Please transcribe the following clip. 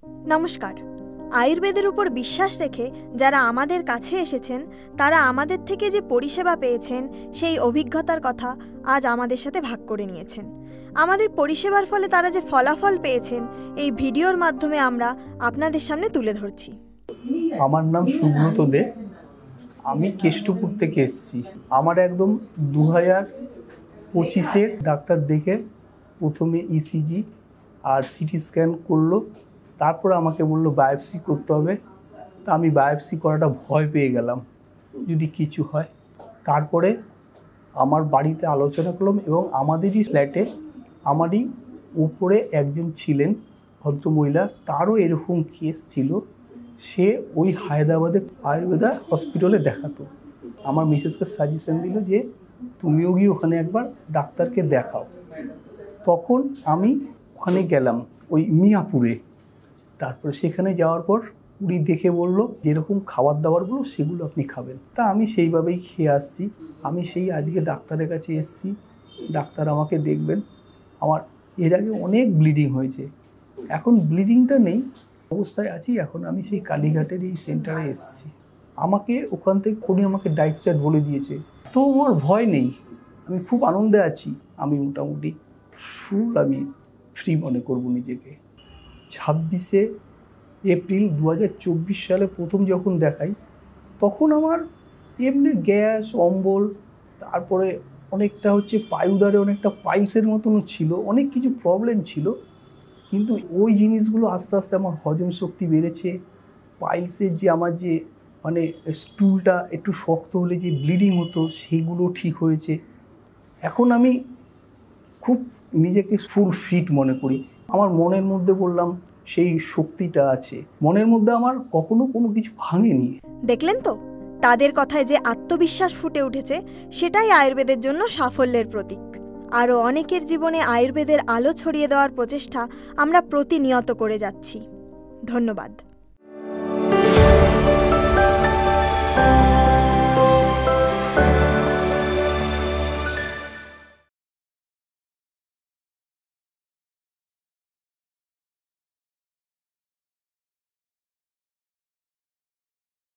নমস্কার। আয়ুর্বেদের উপর বিশ্বাস রেখে যারা আমাদের কাছে এসেছেন তারা আমাদের থেকে যে পরিষেবা পেয়েছেন সেই অভিজ্ঞতার কথা আজ আমাদের সাথে ভাগ করে নিয়েছেন। আমাদের পরিষেবার ফলে তারা যে ফলাফল পেয়েছেন এই ভিডিওর মাধ্যমে আমরা আপনাদের সামনে তুলে ধরছি। আমার নাম সুব্রত দে, আমি কেষ্টপুর থেকে এসেছি। আমার একদম 2025-এ ডাক্তার দেখে প্রথমে ইসিজি আর সিটি স্ক্যান করলো, তারপরে আমাকে বললো বায়োপসি করতে হবে। তা আমি বায়োপসি করাটা ভয় পেয়ে গেলাম যদি কিছু হয়। তারপরে আমার বাড়িতে আলোচনা করলাম এবং আমাদেরই ফ্ল্যাটে আমারই উপরে একজন ছিলেন ভদ্রমহিলা, তারও এরকম কেস ছিল। সে ওই হায়দ্রাবাদে আয়ুর্বেদা হসপিটালে দেখাতো। আমার মিসেসকে সাজেশন দিল যে তুমিও গিয়ে ওখানে একবার ডাক্তারকে দেখাও। তখন আমি ওখানে গেলাম ওই মিয়াপুরে। তারপরে সেখানে যাওয়ার পর উনি দেখে বলল যেরকম খাবার দাবারগুলো সেগুলো আপনি খাবেন। তা আমি সেইভাবেই খেয়ে আসছি। আমি সেই আজকে ডাক্তারের কাছে এসেছি, ডাক্তার আমাকে দেখবেন। আমার এর আগে অনেক ব্লিডিং হয়েছে, এখন ব্লিডিংটা নেই, অবস্থায় আছি। এখন আমি সেই কালীঘাটের এই সেন্টারে এসেছি। আমাকে ওখান থেকে উনি আমাকে ডায়েট চার্ট বলে দিয়েছে, তো আমার ভয় নেই, আমি খুব আনন্দে আছি। আমি মোটামুটি আমি ফ্রি মনে করব নিজেকে। 26শে এপ্রিল 2024 সালে প্রথম যখন দেখাই, তখন আমার এমনি গ্যাস, অম্বল, তারপরে অনেকটা পায়ুদারে অনেকটা পাইলসের মতনও ছিল, অনেক কিছু প্রবলেম ছিল। কিন্তু ওই জিনিসগুলো আস্তে আস্তে আমার হজম শক্তি বেড়েছে। পাইলসের যে আমার যে স্টুলটা একটু শক্ত হলে যে ব্লিডিং হতো সেগুলো ঠিক হয়েছে। এখন আমি খুব নিজেকে ফুল ফিট মনে করি। আমার মনের মধ্যে বললাম সেই শক্তিটা আছে, মনের মধ্যে আমার কখনো কোনো কিছু ভাঙেনি। দেখলেন তো, তাদের কথায় যে আত্মবিশ্বাস ফুটে উঠেছে সেটাই আয়ুর্বেদের জন্য সাফল্যের প্রতীক। আরও অনেকের জীবনে আয়ুর্বেদের আলো ছড়িয়ে দেওয়ার প্রচেষ্টা আমরা প্রতিনিয়ত করে যাচ্ছি। ধন্যবাদ।